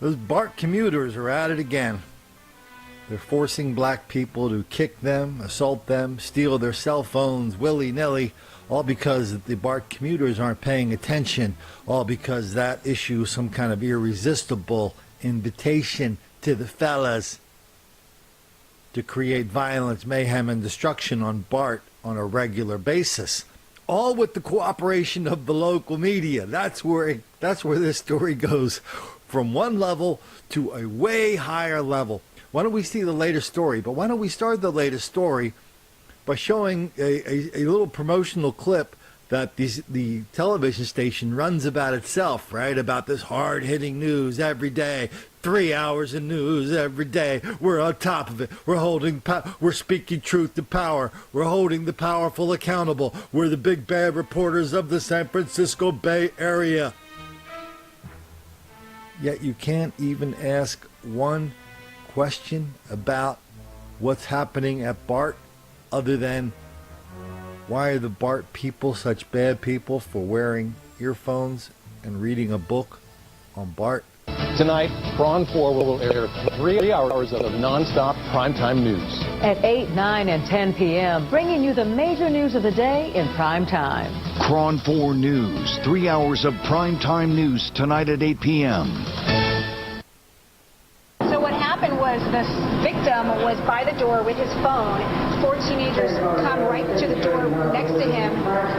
Those BART commuters are at it again. They're forcing black people to kick them, assault them, steal their cell phones willy-nilly, all because the BART commuters aren't paying attention, all because that issue is some kind of irresistible invitation to the fellas to create violence, mayhem, and destruction on BART on a regular basis. All with the cooperation of the local media. That's where this story goes, from one level to a way higher level. Why don't we see the latest story? But why don't we start the latest story by showing a little promotional clip that the television station runs about itself, right? About this hard-hitting news every day. 3 hours of news every day. We're on top of it. We're speaking truth to power. We're holding the powerful accountable. We're the big bad reporters of the San Francisco Bay Area. Yet you can't even ask one question about what's happening at BART other than, why are the BART people such bad people for wearing earphones and reading a book on BART? Tonight, Prawn 4 will air 3 hours of non-stop primetime news. At 8, 9, and 10 p.m., bringing you the major news of the day in prime time. Prawn 4 News, 3 hours of primetime news tonight at 8 p.m. So what happened was the victim was by the door with his phone. 4 teenagers come right to the door next to him,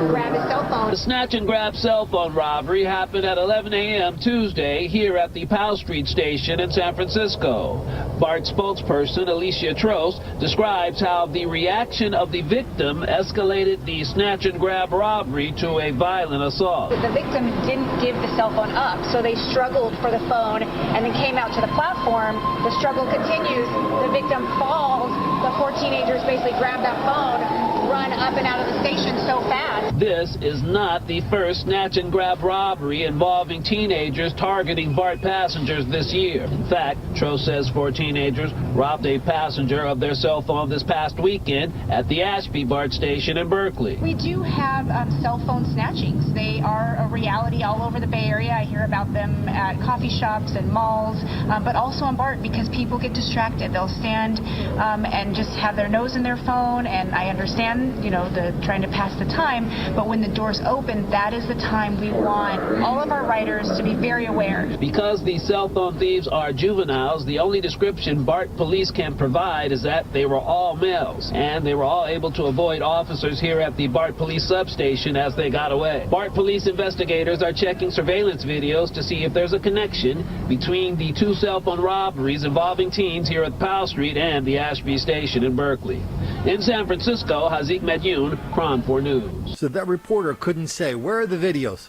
grab his cell phone. The snatch and grab cell phone robbery happened at 11 a.m. Tuesday here at the Powell Street station in San Francisco. BART spokesperson Alicia Trost describes how the reaction of the victim escalated the snatch and grab robbery to a violent assault. The victim didn't give the cell phone up, so they struggled for the phone and then came out to the platform. The struggle continues. The victim falls. The 4 teenagers basically grab that phone, run up and out of the station so fast. This is not the first snatch and grab robbery involving teenagers targeting BART passengers this year. In fact, Trost says 4 teenagers robbed a passenger of their cell phone this past weekend at the Ashby BART station in Berkeley. We do have cell phone snatchings. They are a reality all over the Bay Area. I hear about them at coffee shops and malls, but also on BART because people get distracted. They'll stand and just have their nose in their phone, and I understand, you know, the trying to pass the time, but when the doors open, that is the time we want all of our riders to be very aware. Because these cell phone thieves are juveniles, the only description BART police can provide is that they were all males, and they were all able to avoid officers here at the BART police substation as they got away. BART police investigators are checking surveillance videos to see if there's a connection between the 2 cell phone robberies involving teens here at Powell Street and the Ashby station in Berkeley. In San Francisco, Hazik Medyoun, Prawn 4 News. So that reporter couldn't say, where are the videos?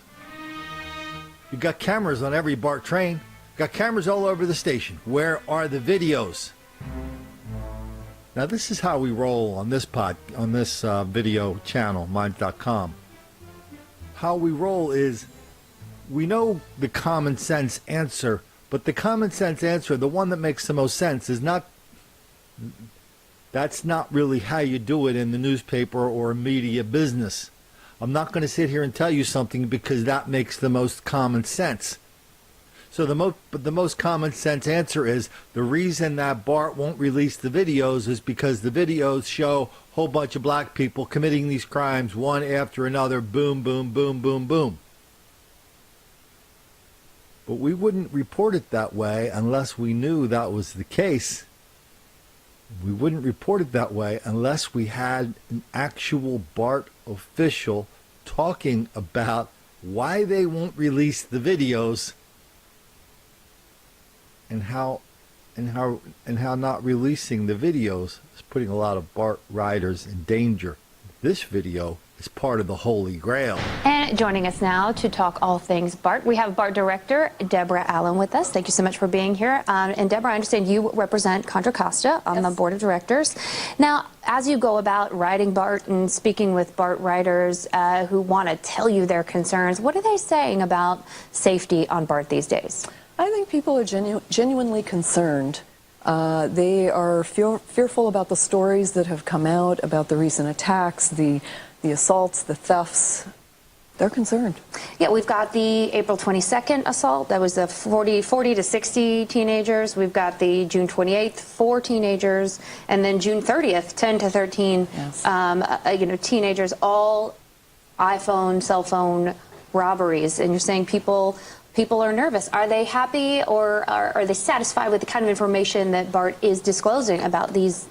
You got cameras on every BART train. Got cameras all over the station. Where are the videos? Now this is how we roll on this video channel, Minds.com. How we roll is, we know the common sense answer, but the common sense answer, the one that makes the most sense, is not. That's not really how you do it in the newspaper or media business. I'm not going to sit here and tell you something because that makes the most common sense. So the most common sense answer is, the reason that BART won't release the videos is because the videos show a whole bunch of black people committing these crimes one after another, boom, boom, boom, boom, boom. But we wouldn't report it that way unless we knew that was the case. We wouldn't report it that way unless we had an actual BART official talking about why they won't release the videos and how not releasing the videos is putting a lot of BART riders in danger. This video is part of the Holy Grail. And joining us now to talk all things BART, we have BART Director Deborah Allen with us. Thank you so much for being here. And Deborah, I understand you represent Contra Costa on the Board of Directors. Now, as you go about riding BART and speaking with BART riders who want to tell you their concerns, what are they saying about safety on BART these days? I think people are genuinely concerned. They are fearful about the stories that have come out about the recent attacks, the assaults, the thefts. They're concerned. Yeah, we've got the April 22nd assault. That was the 40 to 60 teenagers. We've got the June 28th, 4 teenagers, and then June 30th, 10 to 13, Yes. Teenagers, all iPhone, cell phone robberies. And you're saying people are nervous. Are they happy, or are they satisfied with the kind of information that BART is disclosing about these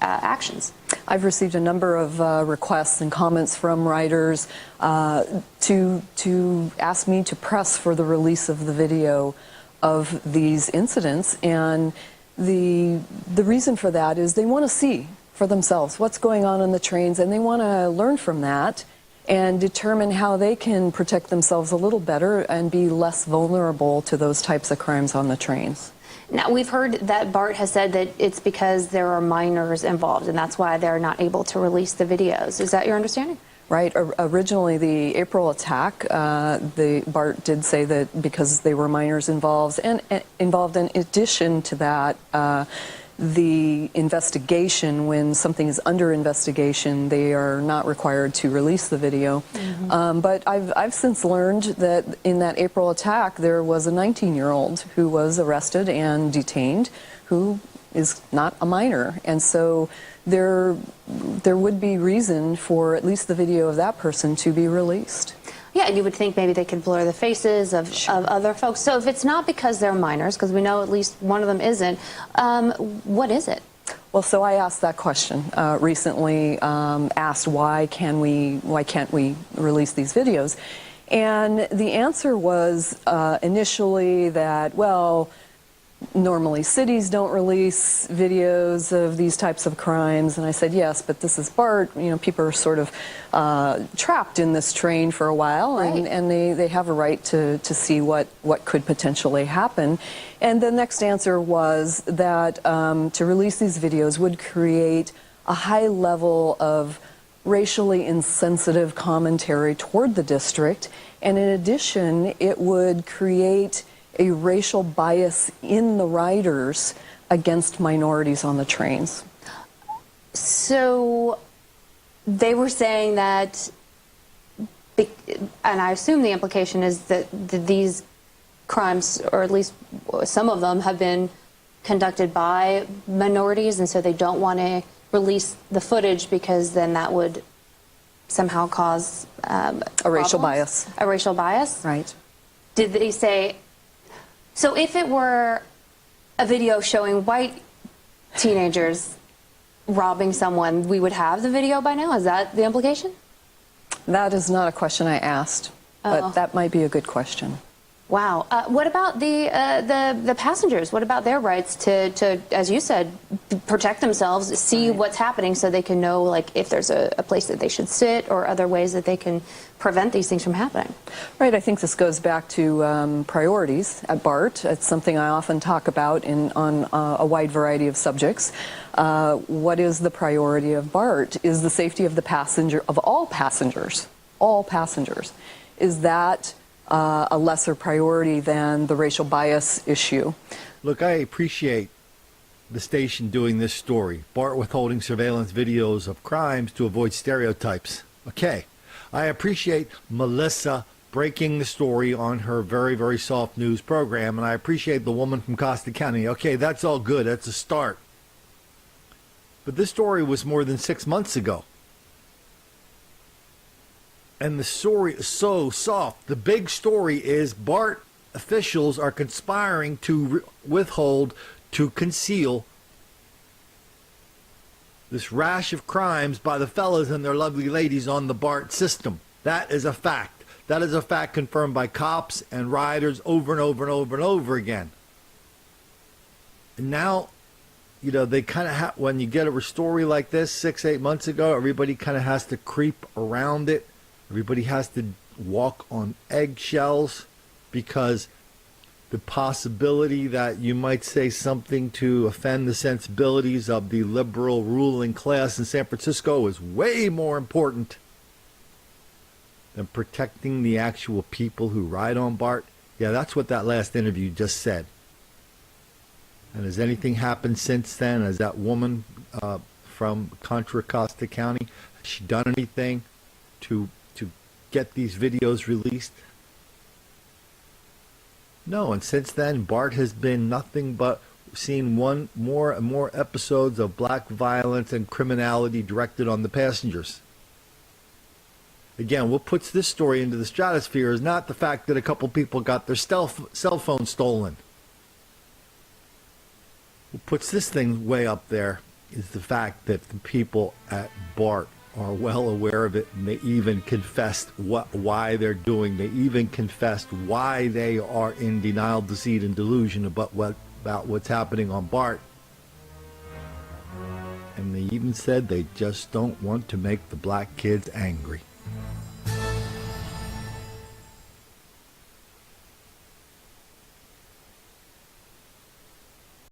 actions? I've received a number of requests and comments from riders to ask me to press for the release of the video of these incidents, and the reason for that is they want to see for themselves what's going on the trains, and they want to learn from that and determine how they can protect themselves a little better and be less vulnerable to those types of crimes on the trains. Now, we've heard that BART has said that it's because there are minors involved, and that's why they're not able to release the videos. Is that your understanding? Right. Originally, the April attack, the BART did say that because they were minors involved, and involved in addition to that, the investigation, when something is under investigation, they are not required to release the video. Mm-hmm. But I've since learned that in that April attack, there was a 19-year-old who was arrested and detained who is not a minor. And so there would be reason for at least the video of that person to be released. Yeah, and you would think maybe they could blur the faces of other folks. So if it's not because they're minors, because we know at least one of them isn't, what is it? Well, so I asked that question recently, asked why can't we release these videos? And the answer was initially that, well, normally cities don't release videos of these types of crimes. And I said, yes, but this is BART. People are sort of trapped in this train for a while, right, and they have a right to see what could potentially happen. And the next answer was that to release these videos would create a high level of racially insensitive commentary toward the district. And in addition, it would create a racial bias in the riders against minorities on the trains. So they were saying that, and I assume the implication is that these crimes, or at least some of them, have been conducted by minorities, and so they don't want to release the footage because then that would somehow cause a racial bias. A racial bias? Right. Did they say... So if it were a video showing white teenagers robbing someone, we would have the video by now? Is that the implication? That is not a question I asked, but that might be a good question. Wow. What about the passengers? What about their rights to, as you said, protect themselves, see what's happening so they can know, like, if there's a place that they should sit or other ways that they can prevent these things from happening? Right. I think this goes back to priorities at BART. It's something I often talk about on a wide variety of subjects. What is the priority of BART? Is the safety of the passenger, of all passengers, is that a lesser priority than the racial bias issue? Look, I appreciate the station doing this story. BART withholding surveillance videos of crimes to avoid stereotypes. Okay. I appreciate Melissa breaking the story on her very, very soft news program, and I appreciate the woman from Costa County. Okay, that's all good. That's a start. But this story was more than 6 months ago. And the story is so soft. The big story is BART officials are conspiring to withhold, to conceal this rash of crimes by the fellas and their lovely ladies on the BART system. That is a fact. That is a fact confirmed by cops and riders over and over and over and over again. And now, they kind of when you get a story like this 6-8 months ago, everybody kind of has to creep around it. Everybody has to walk on eggshells because the possibility that you might say something to offend the sensibilities of the liberal ruling class in San Francisco is way more important than protecting the actual people who ride on BART. Yeah, that's what that last interview just said. And has anything happened since then? Has that woman from Contra Costa County, has she done anything to get these videos released? No, and since then, BART has been nothing but seeing more and more episodes of black violence and criminality directed on the passengers. Again, what puts this story into the stratosphere is not the fact that a couple people got their cell phone stolen. What puts this thing way up there is the fact that the people at BART are well aware of it, and they even confessed why they're doing. They even confessed why they are in denial, deceit, and delusion about what's happening on BART. And they even said they just don't want to make the black kids angry.